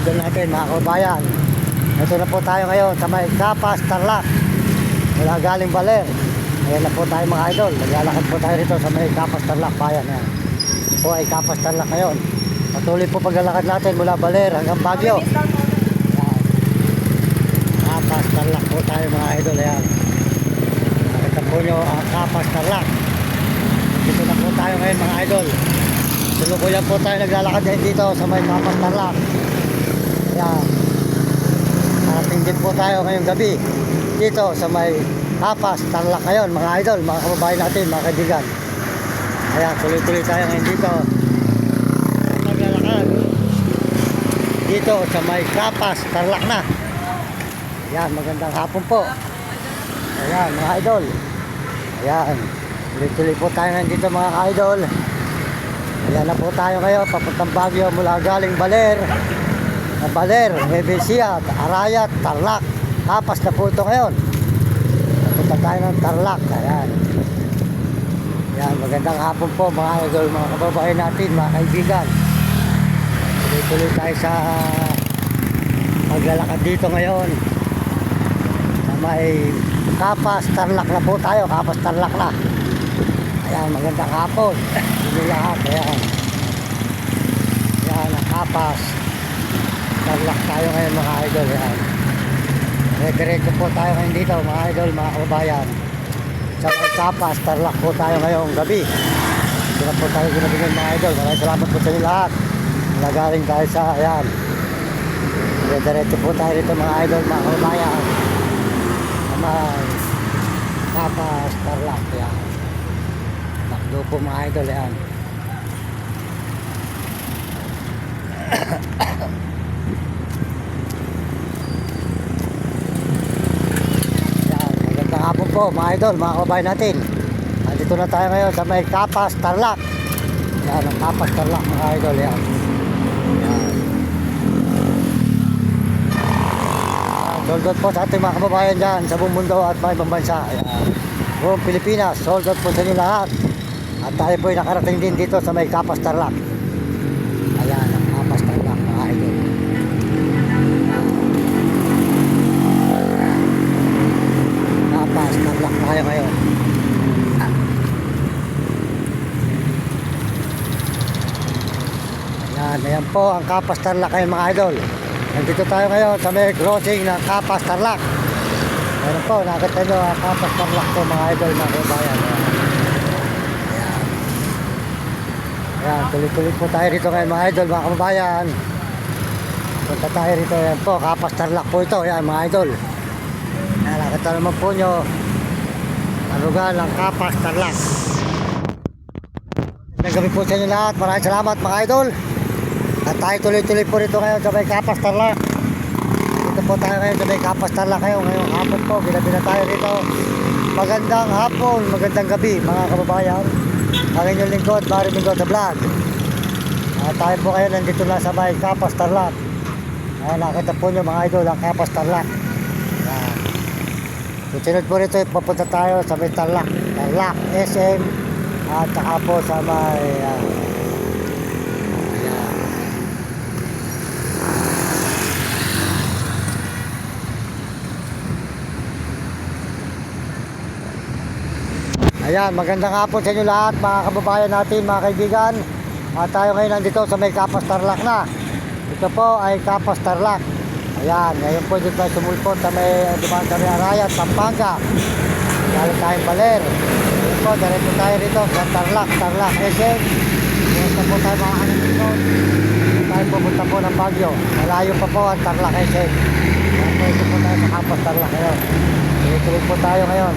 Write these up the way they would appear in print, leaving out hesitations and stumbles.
idol natin mga kabayan. Ito na po tayo ngayon sa may Capas, Tarlac. Wala galing Baler. Ayan na po tayo mga idol. Naglalakad po tayo rito sa may Capas, Tarlac bayan. Ayan. Ito po ay Capas, Tarlac ngayon. Patuloy po paglalakad natin mula Baler hanggang Baguio. Ayan. Capas, Tarlac po tayo mga idol. Ayan. Nakita po nyo ang Capas, Tarlac. Dito na po tayo ngayon mga idol. Tulukuyan po tayo naglalakad din dito sa may Capas, Tarlac. Ayan. Narating din po tayo ngayong gabi dito sa may Capas, Tarlac ngayon mga idol, mga kababayan natin, mga kaibigan. Ayan, tuloy-tuloy tayo ngayon dito naglalakad dito sa may Capas, Tarlac na. Ayan, magandang hapon po. Ayan mga idol. Ayan, tuloy-tuloy po tayo ngayon dito mga idol. Ayan na po tayo ngayon papuntang Baguio mula galing Baler, Nueva Ecija, Arayat, Tarlac. Capas na po ito ngayon. Papunta tayo ng Tarlac. Ayan. Ayan, magandang hapon po mga idol, mga kababayan natin, mga kaibigan. Tuloy-tuloy tayo sa paglalakad dito ngayon. Sa may Capas, Tarlac na po tayo. Capas, Tarlac na. Ayan, magandang hapon. Hindi lahat. Ayan. Ayan, ang Capas, Tarlac tayo ngayon mga idol. Ayan. Diretso po tayo ngayon dito mga idol, mga kababayan. Sa Capas, Tarlac po tayo ngayong gabi. Dito na po tayo ginagawa mga idol. Maraming salamat po sa inyo lahat. Nagaling tayo sa, ayan. Diretso po tayo dito mga idol, mga kababayan. Naman, Capas, Tarlac. Ayan. Takdo po mga idol. Ayan. Hapon po mga idol, mga kababayan natin. Andito na tayo ngayon sa may Capas, Tarlac. Yan ang Capas, Tarlac mga idol. Yan. Yan. Sold out po sa ating mga kababayan dyan sa buong mundo at mga ibang bansa. Yan. Buong Pilipinas, sold out po sa inyo lahat. At tayo po ay nakarating din dito sa may Capas, Tarlac. Ayan ang Capas, Tarlac mga idol. Tarlac tayo ngayon. Ayan po ang Capas, Tarlac ngayon mga idol. Nandito tayo ngayon sa may crossing ng Capas, Tarlac. Ayan po, nakita nyo ang Capas, Tarlac po mga idol, mga kabayan. Ayan. Ayan, tuloy-tuloy po tayo rito ngayon mga idol, mga kababayan. Punta tayo rito, ayan po, Capas, Tarlac po ito, ayan mga idol. Ayan, nakita naman po nyo ang lugar ng Capas, Tarlac. Nagabi po sa inyo lahat. Maraming salamat mga idol. At tayo tuloy-tuloy po rito ngayon sa may Capas, Tarlac. Dito po tayo ngayon sa may Capas, Tarlac ngayon. Ngayong hapon po, ginabi na tayo rito. Magandang hapon, magandang gabi mga kababayan. Ang inyong lingkod, Barry Mingo sa vlog. At tayo po ngayon nandito na sa may Capas, Tarlac. Ayan, nakita po nyo mga idol ang Capas, Tarlac. Ayan. Susunod po rito, papunta tayo sa may Tarlac, SM, at saka po sa may ayan, magandang hapon sa inyo lahat mga kababayan natin, mga kaibigan. At tayo ngayon nandito sa may Capas, Tarlac na. Ito po ay Capas, Tarlac. Ayan, ngayon po dito tayo sumulpot sa may dumaan sa may Arayat, Pampanga. Galing tayong Baler. Ayan po, diretso tayo rito sa Tarlac SM. Diretso po tayo mga anong dito. Tayo pupunta po ng Baguio. Malayo pa po ang Tarlac SM. Ayan po, ito po tayo sa Capas, Tarlac ngayon. Tuloy po tayo ngayon.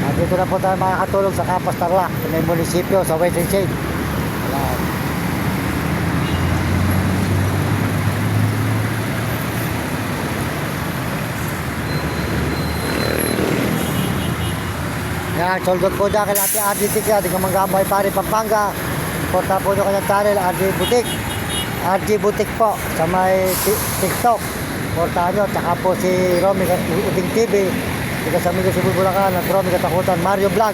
At dito na po tayo makakatulog sa Capas, Tarlac, sa may munisipyo, sa Western Shade. Ayan. Yan, sold out po dyan kay Ate RD Tika, di ka manggambay pare Pampanga. Porta po nyo kanyang channel, RD Butik. RD Butik po, sa may TikTok. Porta nyo, tsaka po si Romy Uting TV. Di ka sa Migo Cebu, Bulacan, at Romy Katakutan, Mario Vlog.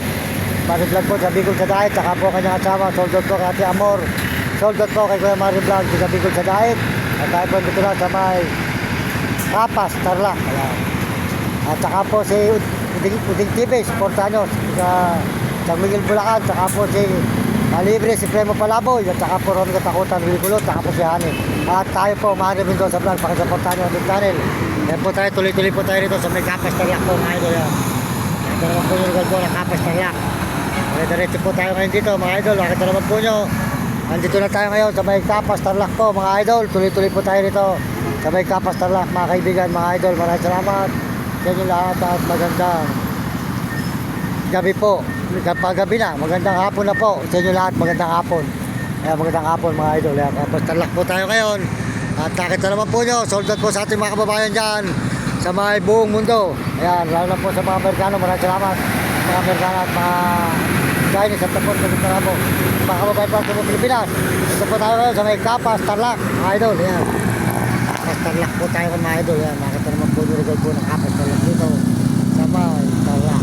Mario Vlog po sa Bicol sa Daet, tsaka po kanyang asawa, sold out po kay Ate Amor. Sold out po kay Kuya Mario Vlog, di ka Bicol sa Daet. At tayo po dito lang sa may Kapas, Tarlac. Ayan. At saka po si Uding TV, supportahan nyo sa San Miguel, Bulacan. Saka po si Libre, si Premo Palaboy. At saka po Ron Katakutan, Willy Gulot. Saka po si Hani. At tayo po, Mahal Mendoza Vlog, pakisuportahan nyo ang ating channel. Yan po tayo, tuloy-tuloy po tayo rito sa may Kapas, Tarlac po mga idol. Yan. Ito naman po yung lugar po ng Kapas, Tarlac. Diretso po tayo ngayon dito mga idol. Nakita naman po nyo. Andito na tayo ngayon sa may Kapas, Tarlac po mga idol. Tuloy-tuloy po tayo rito sa may Kapas, Tarlac mga kaibigan, mga idol. Maraming salamat sa inyo lahat at magandang gabi po. Paggabi na, magandang hapon na po sa inyo lahat, magandang hapon. Ayan, magandang hapon mga idol. Ayan, Kapas, Tarlac po tayo ngayon. At nakita naman po nyo, sold out po sa ating mga kababayan dyan sa may buong mundo. Ayan, lalo na po sa mga Amerikano, maraming salamat. Mga Amerikano at mga Chinese at tapos na po. Mga kababayan po sa Pilipinas. Ito po tayo ngayon sa may Kapas, Tarlac, mga idol. Ayan. Kapas, Tarlac po tayo mga idol. Ayan, nakita naman po yung result po ng Kapas, Tarlac dito sa may Tarlac.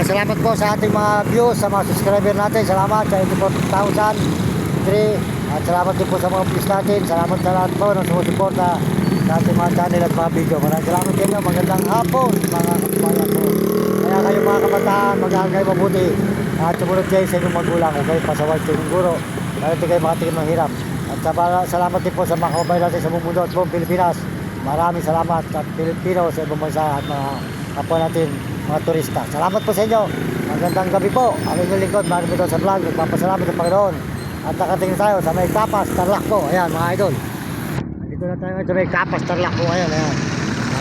Salamat po sa ating mga views, sa mga subscriber natin. Salamat sa 84,003. At salamat din po sa mga views natin. Salamat sa lahat po ng sumusuporta sa ating mga channel at mga video. Maraming salamat din. Magandang hapon mga kababayan po. Kaya kayo mga kabataan, mag-aaral kayo mabuti. At sumunod kayo sa inyong magulang. Kung kayo pasaway sa inyong guro, para hindi kayo makatikim ng hirap. At salamat din po sa mga kababayan natin sa buong mundo at buong Pilipinas. Maraming salamat at Pilipino sa ibang bansa at mga kapwa natin, mga turista. Salamat po sa inyo. Magandang gabi po. Ang inyong lingkod, Mahal Mendoza Vlog. Nagpapasalamat sa Panginoon. At nakatingin tayo sa may Kapas, Tarlac po. Ayan mga idol. Dito na tayo sa may Kapas, Tarlac po. Ayan, ayan.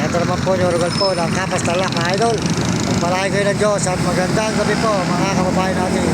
Ito naman po yung lugar po ng Kapas, Tarlac mga idol. Magpalain kayo ng Diyos at magandang gabi po mga kababayan natin.